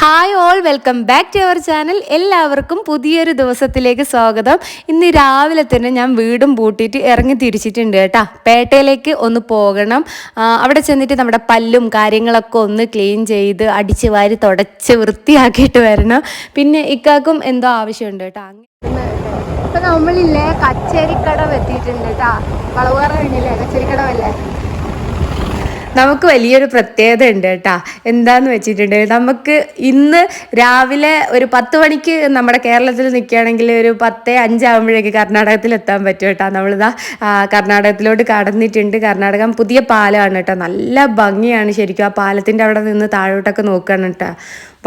Hi all, welcome back to our channel. എല്ലാവർക്കും പുതിയൊരു ദിവസത്തിലേക്ക് സ്വാഗതം. ഇന്ന് രാവിലെ തന്നെ ഞാൻ വീടും പൂട്ടിയിട്ട് ഇറങ്ങി തിരിച്ചിട്ടുണ്ട് കേട്ടോ. പേട്ടയിലേക്ക് ഒന്ന് പോകണം. അവിടെ ചെന്നിട്ട് നമ്മുടെ പല്ലും കാര്യങ്ങളൊക്കെ ഒന്ന് ക്ലീൻ ചെയ്ത് അടിച്ച് വാരി തുടച്ച് വൃത്തിയാക്കിയിട്ട് വരണം. പിന്നെ ഇക്കാക്കും എന്തോ ആവശ്യമുണ്ട് കേട്ടോ. ഇപ്പം നമ്മളില്ലേ കച്ചേരിക്കടവ് എത്തിയിട്ടുണ്ട് കേട്ടോ. വളവുകാറ കഴിഞ്ഞില്ലേ കച്ചേരിക്കടവല്ലേ. നമുക്ക് വലിയൊരു പ്രത്യേകത ഉണ്ട് കേട്ടോ. എന്താന്ന് വെച്ചിട്ടുണ്ട്, നമുക്ക് ഇന്ന് രാവിലെ ഒരു 10 മണിക്ക് നമ്മുടെ കേരളത്തിൽ നിൽക്കുകയാണെങ്കിൽ ഒരു 10:05 ആകുമ്പോഴേക്ക് കർണാടകത്തിൽ എത്താൻ പറ്റും കേട്ടോ. നമ്മളിതാ കർണാടകത്തിലോട്ട് കടന്നിട്ടുണ്ട്. കർണാടകം പുതിയ പാലമാണ് കേട്ടോ. നല്ല ഭംഗിയാണ് ശരിക്കും. ആ പാലത്തിൻ്റെ അവിടെ നിന്ന് താഴോട്ടൊക്കെ നോക്കുകയാണ് കേട്ടോ.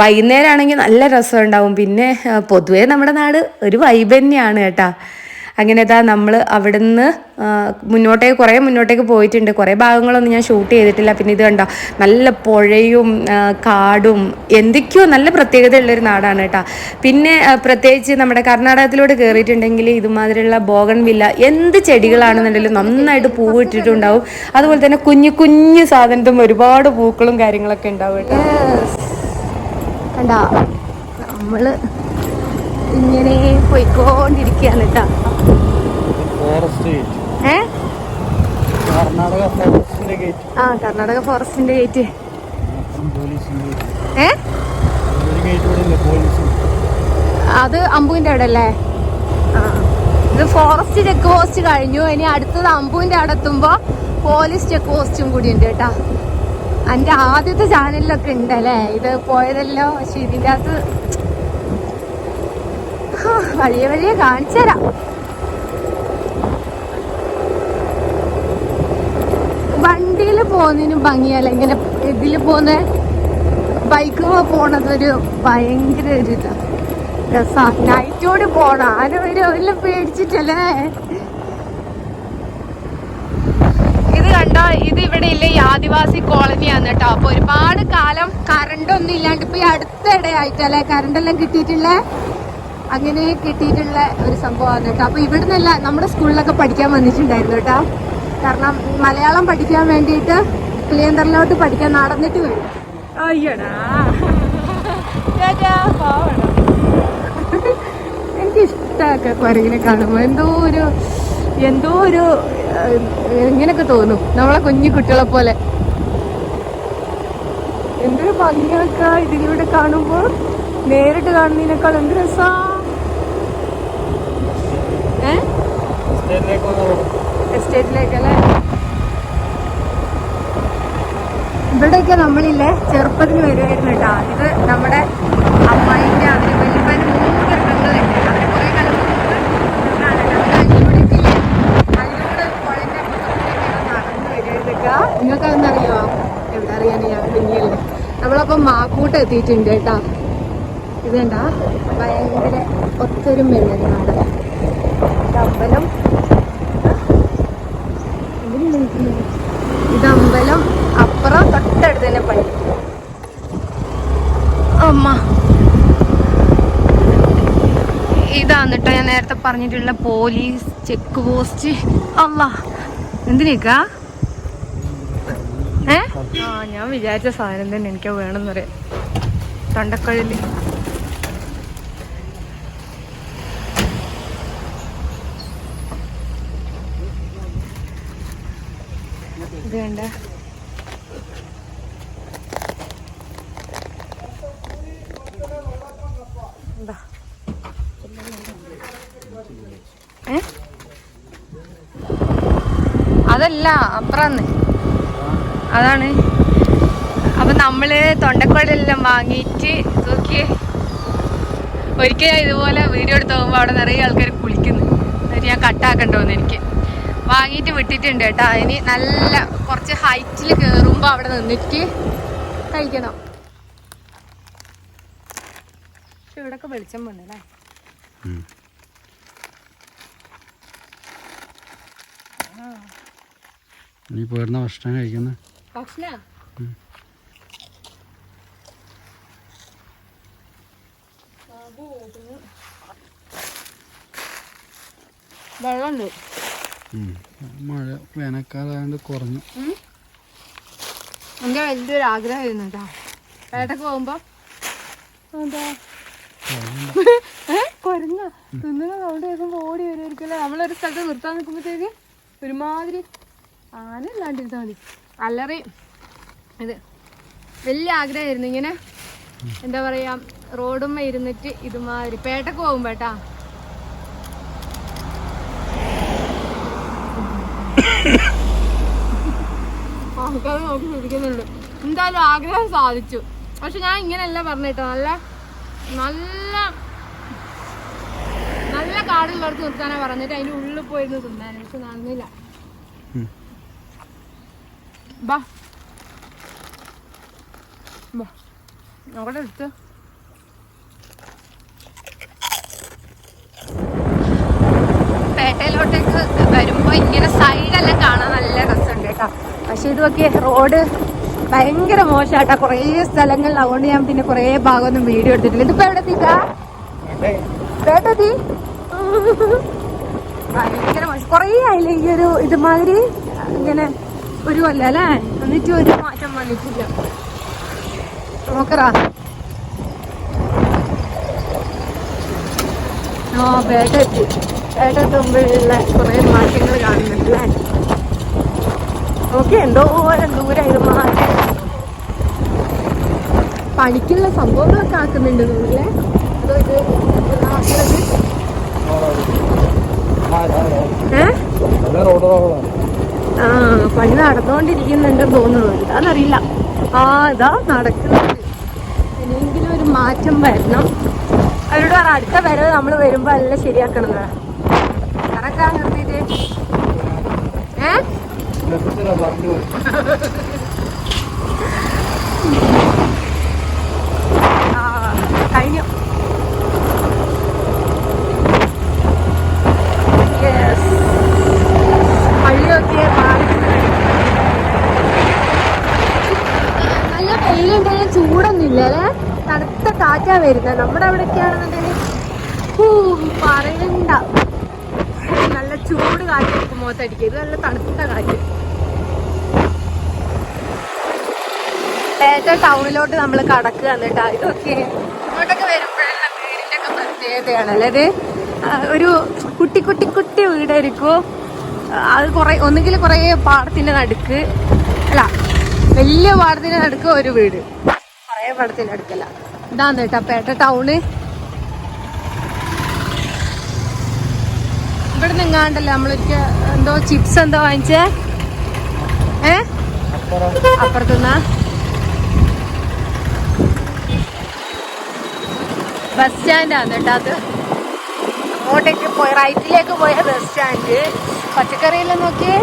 വൈകുന്നേരം ആണെങ്കിൽ നല്ല രസം ഉണ്ടാവും. പിന്നെ പൊതുവേ നമ്മുടെ നാട് ഒരു വൈബ് തന്നെയാണ് കേട്ടോ. അങ്ങനെ ഇതാ നമ്മൾ അവിടുന്ന് കുറേ മുന്നോട്ടേക്ക് പോയിട്ടുണ്ട്. കുറേ ഭാഗങ്ങളൊന്നും ഞാൻ ഷൂട്ട് ചെയ്തിട്ടില്ല. പിന്നെ ഇത് കണ്ടോ, നല്ല പുഴയും കാടും എന്തൊക്കെയോ നല്ല പ്രത്യേകതയുള്ളൊരു നാടാണ് കേട്ടോ. പിന്നെ പ്രത്യേകിച്ച് നമ്മുടെ കർണാടകത്തിലോട്ട് കയറിയിട്ടുണ്ടെങ്കിൽ ഇതുമാതിരിയുള്ള ബോഗൺവില്ല എന്ത് ചെടികളാണെന്നുണ്ടെങ്കിലും നന്നായിട്ട് പൂവ് ഇട്ടിട്ടുണ്ടാവും. അതുപോലെ തന്നെ കുഞ്ഞു കുഞ്ഞു സാധനത്തും ഒരുപാട് പൂക്കളും കാര്യങ്ങളൊക്കെ ഉണ്ടാവും കേട്ടോ. കണ്ടോ, നമ്മൾ ഇങ്ങനെ പോയിക്കൊണ്ടിരിക്കുകയാണ് കേട്ടോ. കർണാടക ഫോറസ്റ്റിന്റെ ഗേറ്റ്. അത് അമ്പുവിന്റെ അവിടെ അല്ലേ? ഇത് ഫോറസ്റ്റ് ചെക്ക് പോസ്റ്റ് കഴിഞ്ഞു. ഇനി അടുത്തത് അമ്പുവിന്റെ അവിടെ എത്തുമ്പോ പോലീസ് ചെക്ക് പോസ്റ്റും കൂടി ഉണ്ട് കേട്ടാ. എന്റെ ആദ്യത്തെ ചാനലിലൊക്കെ ഉണ്ടല്ലേ ഇത് പോയതല്ലോ. പക്ഷെ ഇതിൻ്റെ അകത്ത് വഴിയെ കാണിച്ചു തരാം. വണ്ടിയിൽ പോകുന്നതിനും ഭംഗിയല്ല, ഇങ്ങനെ ഇതിൽ പോകുന്ന ബൈക്ക് പോണതൊരു ഭയങ്കര ഒരു ഇതാണ്, രസമാണ്. നൈറ്റോട് പോണം. ആരും എല്ലാം പേടിച്ചിട്ടല്ലേ. ഇത് കണ്ടോ, ഇത് ഇവിടെ ഇല്ല, ഈ ആദിവാസി കോളനിയാണ് കേട്ടോ. അപ്പൊ ഒരുപാട് കാലം കറണ്ടൊന്നും ഇല്ലാണ്ട് ഇപ്പൊ ഈ അടുത്തിടെ ആയിട്ടല്ലേ കറണ്ടെല്ലാം കിട്ടിയിട്ടുള്ള, അങ്ങനെ കിട്ടിയിട്ടുള്ള ഒരു സംഭവമാണ് കേട്ടോ. അപ്പൊ ഇവിടുന്നല്ല നമ്മുടെ സ്കൂളിലൊക്കെ പഠിക്കാൻ വന്നിട്ടുണ്ടായിരുന്നു കേട്ടോ. കാരണം മലയാളം പഠിക്കാൻ വേണ്ടിയിട്ട് പുളിയന്തറിലോട്ട് പഠിക്കാൻ നടന്നിട്ട് വരും. അയ്യടാ, എനിക്കിഷ്ടമൊക്കെ കുരങ്ങിനെ കാണുമ്പോൾ എന്തോ ഒരു ഇങ്ങനെയൊക്കെ തോന്നും, നമ്മളെ കുഞ്ഞു കുട്ടികളെ പോലെ. എന്തൊരു ഭംഗിയൊക്കെ ഇതിലൂടെ കാണുമ്പോൾ, നേരിട്ട് കാണുന്നതിനേക്കാൾ എന്ത് രസാ. എസ്റ്റേറ്റിലേക്കല്ലേ. ഇവിടെയൊക്കെ നമ്മളില്ലേ ചെറുപ്പത്തിന് വരുമായിരുന്നു കേട്ടോ. ഇത് നമ്മുടെ അമ്മായിൻ്റെ അതിന് വലിയപ്പന് 3 ഗൃഹങ്ങളുണ്ട്. അതിന് കുറേ കാലം അതിലൂടെ പുഴൻ്റെ നടന്നു വരുമായിരുന്നൊക്കെ. നിങ്ങൾക്കതൊന്നറിയോ? എവിടെ അറിയാൻ, ഞാൻ പിന്നെയല്ലേ. നമ്മളപ്പം മാക്കൂട്ട് എത്തിയിട്ടുണ്ട് കേട്ടോ. ഇത് കണ്ടാ ഭയങ്കര ഒത്തൊരുമയുള്ളൊരു നാട്. അമ്പലം, ഇത് അമ്പലം, അപ്പുറം തൊട്ടടുത്ത് തന്നെ പള്ളി. അമ്മ, ഇതാണ് കേട്ടോ ഞാൻ നേരത്തെ പറഞ്ഞിട്ടുള്ള പോലീസ് ചെക്ക് പോസ്റ്റ്. അല്ലാ, എന്തിനേക്കാ? ഞാൻ വിചാരിച്ച സാധനം തന്നെ എനിക്ക് വേണമെന്ന് പറയാം. തൊണ്ടക്കുഴല്. ഇത് വേണ്ട, അതല്ല അപ്പുറന്ന്, അതാണ്. അപ്പൊ നമ്മള് തൊണ്ടക്കുഴലെല്ലാം വാങ്ങിയിട്ട് നോക്കിയേ. ഒരിക്കൽ ഞാൻ ഇതുപോലെ വീഡിയോ എടുത്ത് പോകുമ്പോൾ അവിടെ നിറയെ ആൾക്കാർ കുളിക്കുന്നു. എന്നിട്ട് ഞാൻ കട്ടാക്കണ്ടോന്ന് എനിക്ക് വാങ്ങിയിട്ട് വിട്ടിട്ടുണ്ട് കേട്ടോ. ഇനി നല്ല കുറച്ച് ഹൈറ്റിൽ കയറുമ്പോൾ അവിടെ നിന്നിട്ട് കഴിക്കണം. പക്ഷെ ഇവിടെയൊക്കെ വെളിച്ചം വന്നല്ലേ. നീ പോയിരുന്ന ഭക്ഷണം കഴിക്കുന്ന ഭക്ഷണം വെള്ളമുണ്ട്. മഴ വേനൽക്കാലമായതുകൊണ്ട് കുറഞ്ഞു. എൻ്റെ വലിയൊരു ആഗ്രഹമായിരുന്നു കേട്ടോ. പേട്ടക്ക് പോകുമ്പോൾ അതാ കൊരങ്ങ തിന്നുന്ന സൗണ്ട് കേൾക്കുമ്പോ ഓടി വരുമായിരിക്കും. നമ്മളൊരു സ്ഥലത്ത് നിർത്താൻ നിൽക്കുമ്പോഴത്തേക്ക് ഒരുമാതിരി ആന ഇല്ലാണ്ടിരുത്താൽ മതി. അല്ലറി ഇത് വലിയ ആഗ്രഹമായിരുന്നു ഇങ്ങനെ എന്താ പറയാ റോഡുമ്മ ഇരുന്നിട്ട് ഇതുമാതിരി പേട്ടക്ക് പോകുമ്പോ കേട്ടാ. ആൾക്കാർ നോക്കി ശ്രദ്ധിക്കുന്നുണ്ട്. എന്തായാലും ആഗ്രഹം സാധിച്ചു. പക്ഷെ ഞാൻ ഇങ്ങനെയല്ല പറഞ്ഞിട്ടോ, നല്ല നല്ല നല്ല കാടുള്ളവർക്ക് നിർത്താനാ പറഞ്ഞിട്ട് അതിന്റെ ഉള്ളിൽ പോയിരുന്നു തിന്നാൻ. പക്ഷെ നടന്നില്ല. ബാ അവിടെ എടുത്ത് പേട്ടയിലോട്ടേക്ക് വരുമ്പോ ഇങ്ങനെ സൈഡെല്ലാം കാണാൻ നല്ല രസമുണ്ട് കേട്ടോ. പക്ഷെ ഇതൊക്കെ റോഡ് ഭയങ്കര മോശമായിട്ടാ കുറേ സ്ഥലങ്ങളിൽ. അതുകൊണ്ട് ഞാൻ പിന്നെ കുറേ ഭാഗമൊന്നും വീഡിയോ എടുത്തിട്ടില്ല. ഇതിപ്പോ എവിടെ എത്തിക്കാ പേട്ടെത്തി ഭയങ്കര മോശം. കുറേ ആയില്ലേ ഈ ഒരു ഇതുമാതിരി ഇങ്ങനെ ഒരു കൊല്ലം അല്ലേ, എന്നിട്ട് ഒരു മാറ്റം വന്നിട്ടില്ല. നോക്കറാ പേട്ടെത്തി. പേട്ടെത്തുമ്പോഴുള്ള കുറേ മാറ്റങ്ങൾ കാണുന്നുണ്ട് അല്ലേ. ഓക്കെ എന്തോരം ദൂരം ഇത് മാറ്റി പണിക്കുള്ള സംഭവങ്ങളൊക്കെ ആക്കുന്നുണ്ട് തോന്നില്ലേ. അതോ ഇത് പണി നടന്നുകൊണ്ടിരിക്കുന്നുണ്ടെന്ന് തോന്നുന്നു. എന്താന്നറിയില്ല. ഇതാ നടക്കുന്നുണ്ട്. ഇനിയെങ്കിലും ഒരു മാറ്റം വരണം. അവരോട് പറ അടുത്ത വരവ് നമ്മൾ വരുമ്പോ എല്ലാം ശരിയാക്കണം. കറക്കാൻ നിർത്തിയിട്ട് കഴിഞ്ഞു. പള്ളിയൊക്കെ നല്ല വെയിലുണ്ടെങ്കിൽ ചൂടൊന്നുമില്ല അല്ലേ. തണുത്ത കാറ്റാ വരുന്നത്. നമ്മുടെ അവിടെയൊക്കെയാണെന്നുണ്ടെങ്കിൽ പറയണ്ട, നല്ല ചൂട് കാറ്റ് മുഖത്തടിക്കുക. ഇത് നല്ല തണുത്ത കാറ്റ്. പേട്ട ടൗണിലോട്ട് നമ്മൾ കടക്കുക എന്നിട്ടാ. ഇതൊക്കെ ഇങ്ങോട്ടൊക്കെ വരുമ്പോഴല്ല വീടിന്റെ ഒക്കെ പ്രത്യേകതയാണല്ലേ. ഇത് ഒരു കുട്ടി കുട്ടി കുട്ടി വീടായിരിക്കും. അത് ഒന്നുകിൽ കുറേ പാടത്തിന്റെ നടുക്ക്, അല്ല വലിയ പാടത്തിന്റെ നടുക്ക് ഒരു വീട്, കുറേ പാടത്തിന്റെ നടുക്കല്ല. ഇതാന്ന് കേട്ടാ പേട്ട ടൗണ്. ഇവിടെ നിങ്ങാണ്ടല്ലോ നമ്മളൊരിക്കൽ എന്തോ ചിപ്സ് എന്തോ വാങ്ങിച്ചേ. അപ്പുറത്തുനിന്നാ ബസ് സ്റ്റാൻഡാണ് കേട്ടോ. അത് അങ്ങോട്ടേക്ക് പോയി റൈറ്റിലേക്ക് പോയ ബസ് സ്റ്റാൻഡ്. പച്ചക്കറിയെല്ലാം നോക്കിയേ.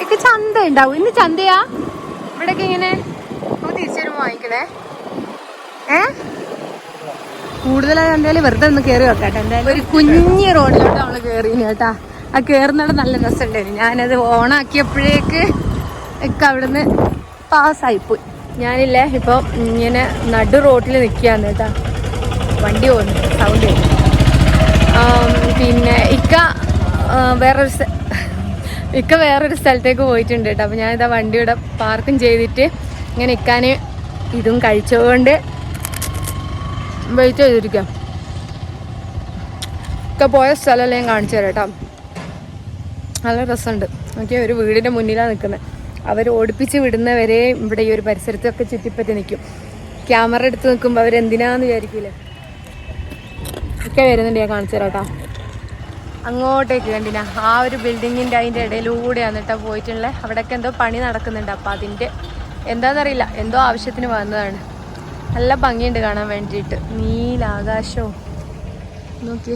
ഒക്കെ ചന്ത ഉണ്ടാവും. ഇന്ന് ചന്തയാ ഇവിടെയൊക്കെ. ഇങ്ങനെ തിരിച്ചു വാങ്ങിക്കണേ. കൂടുതലായി എന്തായാലും വെറുതെ ഒന്ന് കയറി വെക്കട്ടെ. എന്തായാലും ഒരു കുഞ്ഞി റോഡിലോട്ട് നമ്മള് കയറിന് കേട്ടാ. ആ കയറുന്നിടം നല്ല രസമുണ്ടായിരുന്നു. ഞാനത് ഓണാക്കിയപ്പോഴേക്ക് ഒക്കെ അവിടുന്ന് പാസ്സായിപ്പോയി. ഞാനില്ലേ ഇപ്പൊ ഇങ്ങനെ നടു റോഡിൽ നിൽക്കുകയാണ് കേട്ടാ. വണ്ടി പോകുന്നു, സൗണ്ട്. പിന്നെ ഇക്ക വേറൊരു സ്ഥലത്തേക്ക് പോയിട്ടുണ്ട് കേട്ടോ. അപ്പോൾ ഞാനിതാ വണ്ടിയുടെ പാർക്കും ചെയ്തിട്ട് ഇങ്ങനെ ഇക്കാന് ഇതും കഴിച്ചുകൊണ്ട് വെയിറ്റ് ചെയ്തിരിക്കാം. ഒക്കെ പോയ സ്ഥലമല്ലേ ഞാൻ കാണിച്ചു തരാം കേട്ടോ. നല്ല രസമുണ്ട്. നോക്കിയാൽ ഒരു വീടിൻ്റെ മുന്നിലാണ് നിൽക്കുന്നത്. അവർ ഓടിപ്പിച്ച് വിടുന്നവരെ ഇവിടെ ഈ ഒരു പരിസരത്തൊക്കെ ചുറ്റിപ്പറ്റി നിൽക്കും. ക്യാമറ എടുത്ത് നിൽക്കുമ്പോൾ അവരെന്തിനാന്ന് വിചാരിക്കില്ലേ. ഒക്കെ വരുന്നുണ്ട്, ഞാൻ കാണിച്ചു തരാം കേട്ടോ. അങ്ങോട്ടേക്ക് കണ്ടിനാ ആ ഒരു ബിൽഡിങ്ങിൻ്റെ അതിൻ്റെ ഇടയിലൂടെയാണ് കേട്ടോ പോയിട്ടുള്ളത്. അവിടെയൊക്കെ എന്തോ പണി നടക്കുന്നുണ്ട്. അപ്പോൾ അതിൻ്റെ എന്താണെന്നറിയില്ല, എന്തോ ആവശ്യത്തിന് വന്നതാണ്. നല്ല ഭംഗിയുണ്ട് കാണാൻ വേണ്ടിയിട്ട്. നീലാകാശവും നോക്കി,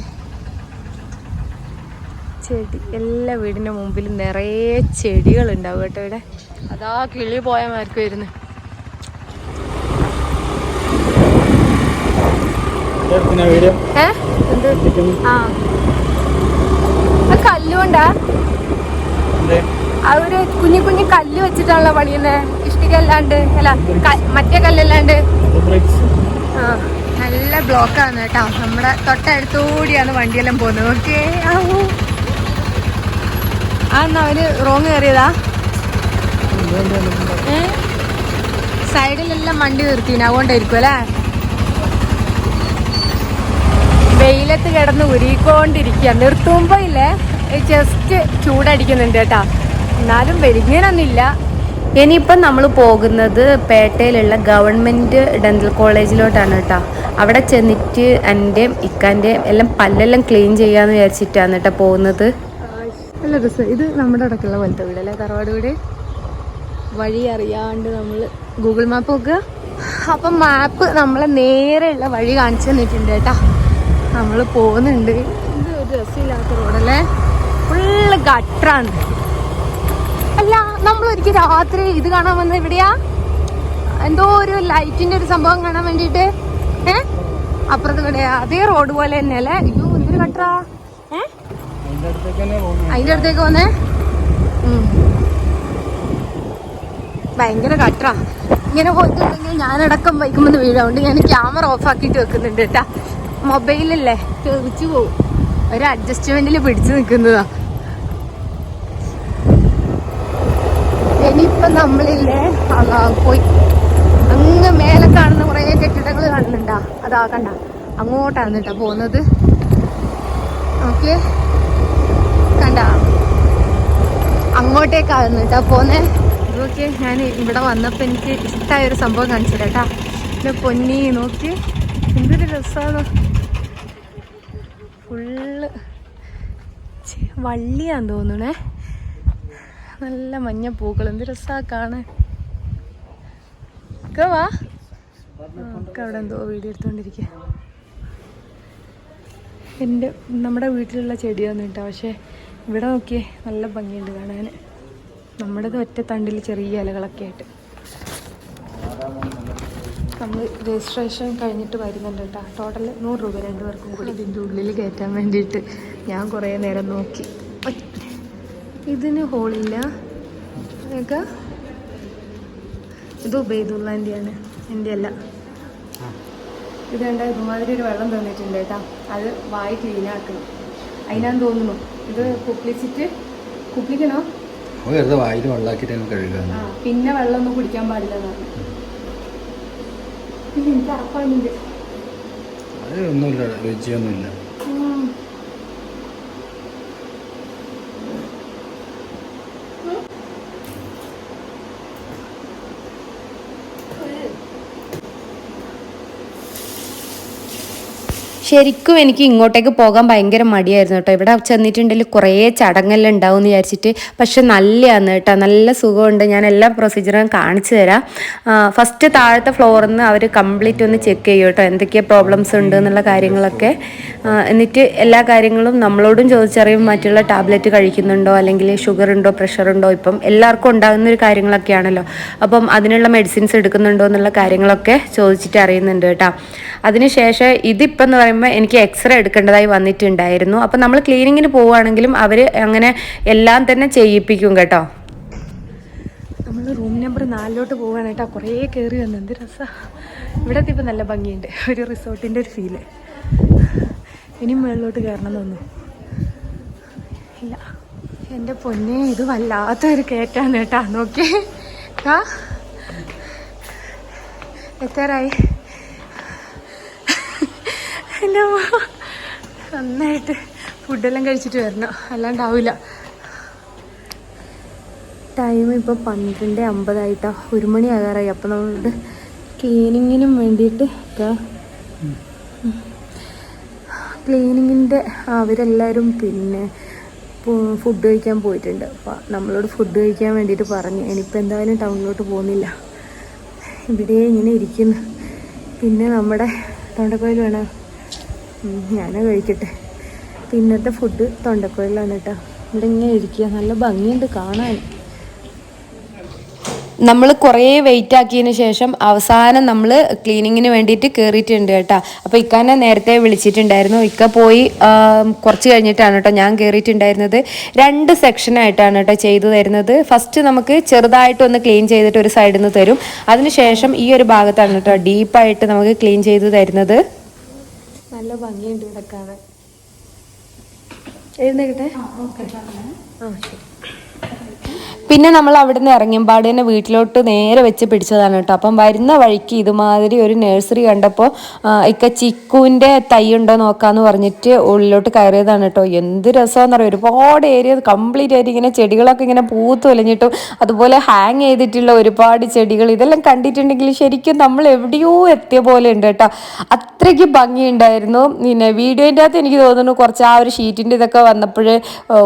ചെടി. എല്ലാ വീടിൻ്റെ മുമ്പിൽ നിറയെ ചെടികളുണ്ടാവും കേട്ടോ ഇവിടെ. അതാ കിളി പോയമാർക്ക് വരുന്നു. കല്ലുകൊണ്ടാ അവര് കുഞ്ഞു കുഞ്ഞു കല്ല് വെച്ചിട്ടാണല്ലോ പണിയുന്നേ. ഇഷ്ടിക അല്ലാണ്ട്, അല്ല മറ്റേ കല്ലല്ലാണ്ട്. നല്ല ബ്ലോക്കാണ് കേട്ടോ. നമ്മുടെ തൊട്ടടുത്തുകൂടിയാണ് വണ്ടിയെല്ലാം പോകുന്നത്. ഓക്കെ എന്നാ അവന് റോങ് കയറിയതാ. സൈഡിലെല്ലാം വണ്ടി നിർത്തിന്, അതുകൊണ്ടായിരിക്കും അല്ലേ. വെയിലത്ത് കിടന്ന് ഉരുകിക്കൊണ്ടിരിക്കുക. നിർത്തുമ്പോ ഇല്ലേ ജസ്റ്റ് ചൂടടിക്കുന്നുണ്ട് കേട്ടാ, എന്നാലും വലിങ്ങനൊന്നുമില്ല. ഇനിയിപ്പം നമ്മൾ പോകുന്നത് പേട്ടയിലുള്ള ഗവൺമെൻറ് ഡെൻ്റൽ കോളേജിലോട്ടാണ് കേട്ടോ. അവിടെ ചെന്നിട്ട് എൻ്റെയും ഇക്കാൻ്റെയും എല്ലാം പല്ലെല്ലാം ക്ലീൻ ചെയ്യാമെന്ന് വിചാരിച്ചിട്ടാണ് കേട്ടോ പോകുന്നത്. നല്ല രസം. ഇത് നമ്മുടെ അടക്കമുള്ള പോലത്തെ വീടല്ലേ, തറവാട് വീട്. വഴി അറിയാണ്ട് നമ്മൾ ഗൂഗിൾ മാപ്പ് നോക്കുക. അപ്പം മാപ്പ് നമ്മളെ നേരെയുള്ള വഴി കാണിച്ചു തന്നിട്ടുണ്ട് കേട്ടോ. നമ്മൾ പോകുന്നുണ്ട്. ഇത് ഒരു രസമില്ലാത്ത റോഡല്ലേ, ഫുള്ള് ഗട്ടറാണ്. അല്ല, നമ്മളൊരിക്കൽ രാത്രി ഇത് കാണാൻ വന്നത് എവിടെയാ, എന്തോ ഒരു ലൈറ്റിന്റെ ഒരു സംഭവം കാണാൻ വേണ്ടിട്ട്. അപ്പുറത്ത് കൂടെയാ, അതേ റോഡ് പോലെ തന്നെ അല്ലേ. അയ്യോ എന്തൊരു കട്ടറാ. അതിന്റെ അടുത്തേക്ക് പോന്നേ. ഭയങ്കര കട്ടറാ. ഇങ്ങനെ പോയിട്ടുണ്ടെങ്കിൽ ഞാനടക്കം ബൈക്കുമ്പോൾ വീഴുകൊണ്ട് ഞാൻ ക്യാമറ ഓഫ് ആക്കിയിട്ട് വെക്കുന്നുണ്ട് കേട്ടാ. മൊബൈലല്ലേ തെറിച്ചു പോവും. ഒരു അഡ്ജസ്റ്റ്മെന്റിൽ പിടിച്ചു നിൽക്കുന്നതാ. ഇനിയിപ്പം നമ്മളില്ലേ പോയി അങ്ങ് മേലെ കാണുന്ന കുറേ കെട്ടിടങ്ങൾ കാണുന്നുണ്ടാ, അതാ കണ്ട അങ്ങോട്ടാണ് കേട്ടോ പോകുന്നത്. ഓക്കെ, കണ്ട അങ്ങോട്ടേക്കാണ് കേട്ടോ പോന്നെ. ഓക്കെ, ഞാൻ ഇവിടെ വന്നപ്പോൾ എനിക്ക് ഇഷ്ടമായൊരു സംഭവം കാണിച്ചു കേട്ടാ. പിന്നെ പൊന്നി നോക്കി എന്തൊരു രസമാണ്. ഫുള്ള് വള്ളിയാന്ന് തോന്നണേ, നല്ല മഞ്ഞ പൂക്കൾ, എന്ത് രസാ കാണാൻ. വാ, അവിടെ എന്തോ വീഡിയോ എടുത്തോണ്ടിരിക്കുക. നമ്മുടെ വീട്ടിലുള്ള ചെടിയാന്ന് കേട്ടോ, പക്ഷെ ഇവിടെ നോക്കിയേ നല്ല ഭംഗിയുണ്ട് കാണാൻ. നമ്മുടേത് ഒറ്റ തണ്ടിൽ ചെറിയ ഇലകളൊക്കെ ആയിട്ട്. നമ്മൾ രജിസ്ട്രേഷൻ കഴിഞ്ഞിട്ട് വരുന്നുണ്ട് കേട്ടോ. ടോട്ടൽ 100 രൂപ 2 പേർക്കും കൂടി. ഇതിൻ്റെ ഉള്ളിൽ കയറ്റാൻ വേണ്ടിയിട്ട് ഞാൻ കുറേ നേരം നോക്കി. ഇതിന് ഹോളില്ല. ഇത് ഉബൈദുള്ളാൻ്റെയാണ്, എൻ്റെ അല്ല. ഇത് കണ്ട ഇതുമാതിരി ഒരു വെള്ളം തന്നിട്ടുണ്ട് കേട്ടോ. അത് വായി ക്ലീൻ ആക്കണം, അതിനാന്ന് തോന്നുന്നു. ഇത് കുപ്പിക്കണോ, വായിൽ വെള്ളാക്കിട്ട് കഴുകാൻ. പിന്നെ വെള്ളം ഒന്നും കുടിക്കാൻ പാടില്ലെന്നാണ്. പിന്നെ എനിക്ക് അറപ്പായിട്ടുണ്ട്. ഒന്നുമില്ല, രുചിയൊന്നുമില്ല. ശരിക്കും എനിക്ക് ഇങ്ങോട്ടേക്ക് പോകാൻ ഭയങ്കര മടിയായിരുന്നു കേട്ടോ. ഇവിടെ ചെന്നിട്ടുണ്ടെങ്കിൽ കുറേ ചടങ്ങെല്ലാം ഉണ്ടാവും എന്ന് വിചാരിച്ചിട്ട്. പക്ഷെ നല്ലതാണ് കേട്ടോ, നല്ല സുഖമുണ്ട്. ഞാൻ എല്ലാ പ്രൊസീജിയറും കാണിച്ചു തരാം. ഫസ്റ്റ് താഴത്തെ ഫ്ലോറിൽ നിന്ന് അവർ കംപ്ലീറ്റ് ഒന്ന് ചെക്ക് ചെയ്യും കേട്ടോ, എന്തൊക്കെ പ്രോബ്ലംസ് ഉണ്ട് എന്നുള്ള കാര്യങ്ങളൊക്കെ. എന്നിട്ട് എല്ലാ കാര്യങ്ങളും നമ്മളോടും ചോദിച്ചറിയും. മറ്റുള്ള ടാബ്ലറ്റ് കഴിക്കുന്നുണ്ടോ, അല്ലെങ്കിൽ ഷുഗർ ഉണ്ടോ, പ്രഷർ ഉണ്ടോ, ഇപ്പം എല്ലാവർക്കും ഉണ്ടാകുന്ന ഒരു കാര്യങ്ങളൊക്കെയാണല്ലോ. അപ്പം അതിനുള്ള മെഡിസിൻസ് എടുക്കുന്നുണ്ടോ എന്നുള്ള കാര്യങ്ങളൊക്കെ ചോദിച്ചിട്ട് അറിയുന്നുണ്ട് കേട്ടോ. അതിനുശേഷം ഇതിപ്പം എന്ന് പറയുമ്പോൾ എനിക്ക് എക്സ്റേ എടുക്കേണ്ടതായി വന്നിട്ടുണ്ടായിരുന്നു. അപ്പം നമ്മൾ ക്ലീനിങ്ങിന് പോവുകയാണെങ്കിലും അവർ അങ്ങനെ എല്ലാം തന്നെ ചെയ്യിപ്പിക്കും കേട്ടോ. നമ്മൾ റൂം നമ്പർ 4 പോവാണ് കേട്ടോ. കുറേ കയറി വന്നു, എന്ത് രസമാണ്. ഇവിടെ എത്തിയപ്പോൾ നല്ല ഭംഗിയുണ്ട്, ഒരു റിസോർട്ടിൻ്റെ ഒരു ഫീല്. ഇനി മുകളിലോട്ട് കയറണം തോന്നുന്നു. ഇല്ല എൻ്റെ പൊന്നെ, ഇത് വല്ലാത്തൊരു കയറ്റാണ് കേട്ടാ. നോക്കി എത്താറായി. എൻ്റെ നന്നായിട്ട് ഫുഡെല്ലാം കഴിച്ചിട്ട് വരണം, അല്ലാണ്ടാവില്ല. ടൈം ഇപ്പോൾ 12:50 1 മണി ആകാറായി. അപ്പം നമ്മളുടെ ക്ലീനിങ്ങിനും വേണ്ടിയിട്ട് ക്ലീനിങ്ങിൻ്റെ അവരെല്ലാവരും പിന്നെ ഫുഡ് കഴിക്കാൻ പോയിട്ടുണ്ട്. അപ്പം നമ്മളോട് ഫുഡ് കഴിക്കാൻ വേണ്ടിയിട്ട് പറഞ്ഞു. ഇനിയിപ്പോൾ എന്തായാലും ടൗണിലോട്ട് പോകുന്നില്ല, ഇവിടെ ഇങ്ങനെ ഇരിക്കുന്നു. പിന്നെ നമ്മുടെ തൊണ്ടക്കോയിൽ വേണം, ഞാനാ കഴിക്കട്ടെ. പിന്നത്തെ ഫുഡ് തൊണ്ടക്കോയിലാണ് കേട്ടോ. ഇവിടെ ഇങ്ങനെ ഇരിക്കുക, നല്ല ഭംഗിയുണ്ട് കാണാൻ. നമ്മൾ കുറേ വെയിറ്റ് ആക്കിയതിന് ശേഷം അവസാനം നമ്മൾ ക്ലീനിങ്ങിന് വേണ്ടിയിട്ട് കയറിയിട്ടുണ്ട് കേട്ടോ. അപ്പോൾ ഇക്കാനെ നേരത്തെ വിളിച്ചിട്ടുണ്ടായിരുന്നു. ഇക്ക പോയി കുറച്ച് കഴിഞ്ഞിട്ടാണ് കേട്ടോ ഞാൻ കയറിയിട്ടുണ്ടായിരുന്നത്. 2 സെക്ഷനായിട്ടാണ് കേട്ടോ ചെയ്തു തരുന്നത്. ഫസ്റ്റ് നമുക്ക് ചെറുതായിട്ടൊന്ന് ക്ലീൻ ചെയ്തിട്ട് ഒരു സൈഡിൽ നിന്ന് തരും. അതിനുശേഷം ഈ ഒരു ഭാഗത്താണ് കേട്ടോ ഡീപ്പായിട്ട് നമുക്ക് ക്ലീൻ ചെയ്ത് തരുന്നത്. നല്ല ഭംഗിയുണ്ട് ഇവിടെ കാണാൻ. എഴുന്നേക്കട്ടെ. ശരി. പിന്നെ നമ്മൾ അവിടെ നിന്ന് ഇറങ്ങിയമ്പാട് തന്നെ വീട്ടിലോട്ട് നേരെ വെച്ച് പിടിച്ചതാണ് കേട്ടോ. അപ്പം വരുന്ന വഴിക്ക് ഇതുമാതിരി ഒരു നഴ്സറി കണ്ടപ്പോൾ ഇക്ക ചിക്കുവിൻ്റെ തൈ ഉണ്ടോ നോക്കാന്ന് പറഞ്ഞിട്ട് ഉള്ളിലോട്ട് കയറിയതാണ് കേട്ടോ. എന്ത് രസമാണെന്ന് അറിയാം, ഒരുപാട് ഏരിയ കംപ്ലീറ്റ് ആയിട്ട് ഇങ്ങനെ ചെടികളൊക്കെ ഇങ്ങനെ പൂത്ത് ഒലിഞ്ഞിട്ടും അതുപോലെ ഹാങ് ചെയ്തിട്ടുള്ള ഒരുപാട് ചെടികൾ, ഇതെല്ലാം കണ്ടിട്ടുണ്ടെങ്കിൽ ശരിക്കും നമ്മൾ എവിടെയോ എത്തിയ പോലെ ഉണ്ട് കേട്ടോ. അത്രയ്ക്ക് ഭംഗിയുണ്ടായിരുന്നു. പിന്നെ വീഡിയോൻ്റെ അകത്ത് എനിക്ക് തോന്നുന്നു കുറച്ച് ആ ഒരു ഷീറ്റിൻ്റെ ഇതൊക്കെ വന്നപ്പോൾ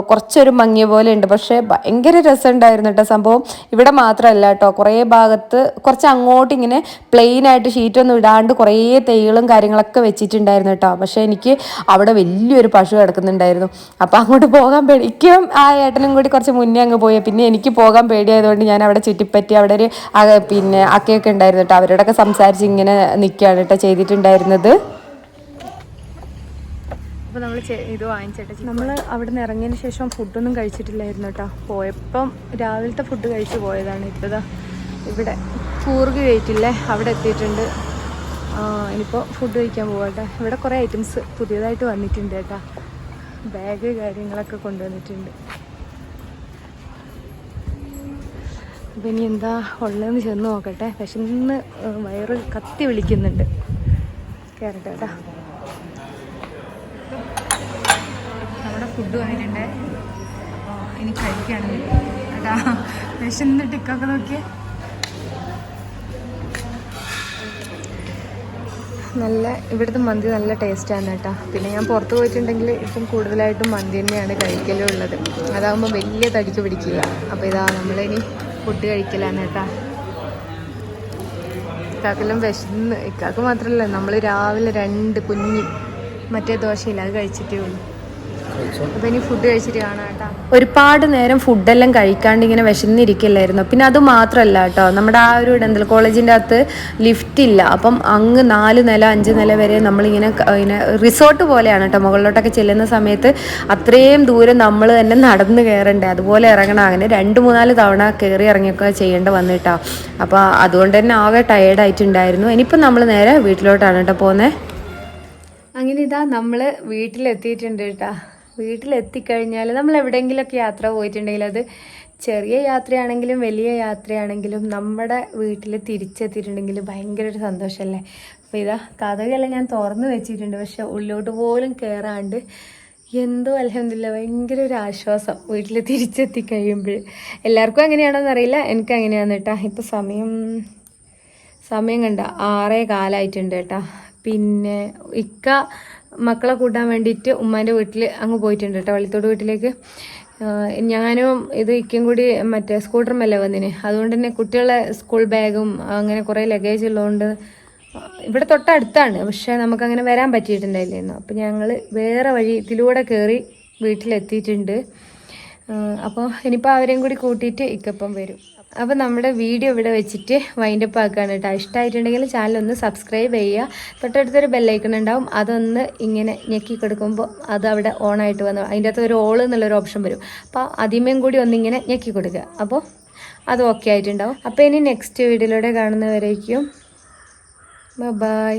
കുറച്ചൊരു മങ്ങിയ പോലെ ഉണ്ട്, പക്ഷേ ഭയങ്കര രസമുണ്ടായിരുന്നു കേട്ടോ സംഭവം. ഇവിടെ മാത്രമല്ല കേട്ടോ, കുറേ ഭാഗത്ത് കുറച്ച് അങ്ങോട്ട് ഇങ്ങനെ പ്ലെയിൻ ആയിട്ട് ഷീറ്റൊന്നും ഇടാണ്ട് കുറേ തൈകളും കാര്യങ്ങളൊക്കെ വെച്ചിട്ടുണ്ടായിരുന്നു കേട്ടോ. പക്ഷേ എനിക്ക് അവിടെ വലിയൊരു പശു കിടക്കുന്നുണ്ടായിരുന്നു. അപ്പോൾ അങ്ങോട്ട് പോകാൻ പേടിക്കും. ആ ഏട്ടനും കൂടി കുറച്ച് മുന്നേ അങ്ങ് പോയി. പിന്നെ എനിക്ക് പോകാൻ പേടിയായതുകൊണ്ട് ഞാൻ അവിടെ ചുറ്റിപ്പറ്റി അവിടെ ഒരു പിന്നെ അക്കയൊക്കെ ഉണ്ടായിരുന്നു കേട്ടോ, അവരോടൊക്കെ സംസാരിച്ച് ഇങ്ങനെ നിൽക്കുകയാണ് കേട്ടോ ചെയ്തിട്ടുണ്ടായിരുന്നത്. അപ്പോൾ നമ്മൾ ഇത് വാങ്ങിച്ചിട്ട് നമ്മൾ അവിടെ നിന്ന് ഇറങ്ങിയതിന് ശേഷം ഫുഡൊന്നും കഴിച്ചിട്ടില്ലായിരുന്നു കേട്ടോ. പോയപ്പം രാവിലത്തെ ഫുഡ് കഴിച്ച് പോയതാണ്. ഇപ്പോൾ ഇവിടെ കൂർഗ് ഗേറ്റില്ലേ അവിടെ എത്തിയിട്ടുണ്ട്. ഇനിയിപ്പോൾ ഫുഡ് കഴിക്കാൻ പോകട്ടെ. ഇവിടെ കുറേ ഐറ്റംസ് പുതിയതായിട്ട് വന്നിട്ടുണ്ട് കേട്ടോ. ബാഗ് കാര്യങ്ങളൊക്കെ കൊണ്ടുവന്നിട്ടുണ്ട്. അപ്പോൾ ഇനി എന്താ ഉള്ളതെന്ന് ചെന്ന് നോക്കട്ടെ. വിശന്ന് വയറ് കത്തി വിളിക്കുന്നുണ്ട്. കയറട്ടെ കേട്ടോ. നമ്മുടെ ഫുഡ് വന്നിട്ടുണ്ട്. ഇനി കഴിക്കുകയാണെങ്കിൽ കേട്ടാ. വിശന്നിട്ട് ഇക്കൊക്കെ നോക്കിയേ. നല്ല ഇവിടുത്തെ മന്തി നല്ല ടേസ്റ്റാണ് കേട്ടോ. പിന്നെ ഞാൻ പുറത്ത് പോയിട്ടുണ്ടെങ്കിൽ ഇപ്പം കൂടുതലായിട്ടും മന്തി തന്നെയാണ് കഴിക്കലുള്ളത്. അതാകുമ്പോൾ വലിയ തടിക്ക് പിടിക്കില്ല. അപ്പോൾ ഇതാ നമ്മളിനി ഫുഡ് കഴിക്കലാണ് കേട്ടോ. ഇക്കാക്കെല്ലാം വിശന്ന്, ഇക്കാക്ക് മാത്രമല്ല നമ്മൾ രാവിലെ 2 കുഞ്ഞി മറ്റേ ദോശയില്ല അത് കഴിച്ചിട്ടേ ഉള്ളൂ. അപ്പോൾ ഇനി ഫുഡ് കഴിച്ചിട്ട് കാണാം കേട്ടോ. ഒരുപാട് നേരം ഫുഡെല്ലാം കഴിക്കാണ്ട് ഇങ്ങനെ വിശന്നിരിക്കില്ലായിരുന്നു. പിന്നെ അത് മാത്രമല്ല കേട്ടോ, നമ്മുടെ ആ ഒരു ഡെന്റൽ കോളേജിൻ്റെ അകത്ത് ലിഫ്റ്റ് ഇല്ല. അപ്പം അങ്ങ് 4 നില 5 നില വരെ നമ്മളിങ്ങനെ റിസോർട്ട് പോലെയാണ് കേട്ടോ. മുകളിലോട്ടൊക്കെ ചെല്ലുന്ന സമയത്ത് അത്രയും ദൂരം നമ്മൾ തന്നെ നടന്ന് കയറണ്ടേ, അതുപോലെ ഇറങ്ങണം. അങ്ങനെ 2-3 തവണ കയറി ഇറങ്ങിയൊക്കെ ചെയ്യേണ്ട വന്നിട്ടോ. അപ്പോൾ അതുകൊണ്ട് തന്നെ ആകെ ടയേർഡായിട്ടുണ്ടായിരുന്നു. ഇനിയിപ്പം നമ്മൾ നേരെ വീട്ടിലോട്ടാണ് കേട്ടോ പോകുന്നത്. അങ്ങനെ ഇതാ നമ്മൾ വീട്ടിലെത്തിയിട്ടുണ്ട് കേട്ടോ. വീട്ടിലെത്തിക്കഴിഞ്ഞാൽ നമ്മൾ എവിടെയെങ്കിലുമൊക്കെ യാത്ര പോയിട്ടുണ്ടെങ്കിൽ അത് ചെറിയ യാത്രയാണെങ്കിലും വലിയ യാത്രയാണെങ്കിലും നമ്മുടെ വീട്ടിൽ തിരിച്ചെത്തിയിട്ടുണ്ടെങ്കിൽ ഭയങ്കര ഒരു സന്തോഷമല്ലേ. അപ്പോൾ ഇതാ കഥകളെല്ലാം ഞാൻ തുറന്ന് വെച്ചിട്ടുണ്ട്, പക്ഷെ ഉള്ളിലോട്ട് പോലും കയറാണ്ട് എന്തോ അൽഹംദുലില്ലാ ഭയങ്കര ഒരു ആശ്വാസം വീട്ടിൽ തിരിച്ചെത്തി കഴിയുമ്പോൾ. എല്ലാവർക്കും എങ്ങനെയാണെന്ന് അറിയില്ല, എനിക്ക് അങ്ങനെയാണ് കേട്ടോ. ഇപ്പോൾ സമയം കണ്ട 6:15 കേട്ടോ. പിന്നെ ഇക്ക മക്കളെ കൂട്ടാൻ വേണ്ടിയിട്ട് ഉമ്മാൻ്റെ വീട്ടിൽ അങ്ങ് പോയിട്ടുണ്ട് കേട്ടോ, വള്ളിത്തോട് വീട്ടിലേക്ക്. ഞാനും ഇക്കയും കൂടി മറ്റേ സ്കൂട്ടറുമല്ലേ വന്നിന്. അതുകൊണ്ട് തന്നെ കുട്ടികളെ സ്കൂൾ ബാഗും അങ്ങനെ കുറേ ലഗേജ് ഉള്ളതുകൊണ്ട് ഇവിടെ തൊട്ടടുത്താണ്, പക്ഷേ നമുക്കങ്ങനെ വരാൻ പറ്റിയിട്ടുണ്ടായില്ലായിരുന്നു. അപ്പോൾ ഞങ്ങൾ വേറെ വഴി ഇതിലൂടെ കയറി വീട്ടിലെത്തിയിട്ടുണ്ട്. അപ്പോൾ ഇനിയിപ്പോൾ അവരെയും കൂടി കൂട്ടിയിട്ട് ഇക്കപ്പം വരും. അപ്പോൾ നമ്മുടെ വീഡിയോ ഇവിടെ വെച്ചിട്ട് വൈൻഡപ്പ് ആക്കുകയാണ് കേട്ടോ. ഇഷ്ടമായിട്ടുണ്ടെങ്കിൽ ചാനലൊന്ന് സബ്സ്ക്രൈബ് ചെയ്യുക. തൊട്ടടുത്തൊരു ബെല്ലൈക്കൺ ഉണ്ടാവും, അതൊന്ന് ഇങ്ങനെ ഞെക്കി കൊടുക്കുമ്പോൾ അത് അവിടെ ഓണായിട്ട് വന്നു അതിൻ്റെ അകത്ത് ഒരു ഓൾ എന്നുള്ളൊരു ഓപ്ഷൻ വരും. അപ്പോൾ അതിമേയും കൂടി ഒന്നിങ്ങനെ ഞെക്കി കൊടുക്കുക, അപ്പോൾ അത് ഓക്കെ ആയിട്ടുണ്ടാവും. അപ്പോൾ ഇനി നെക്സ്റ്റ് വീഡിയോയിലൂടെ കാണുന്നവരേക്കും ബൈ.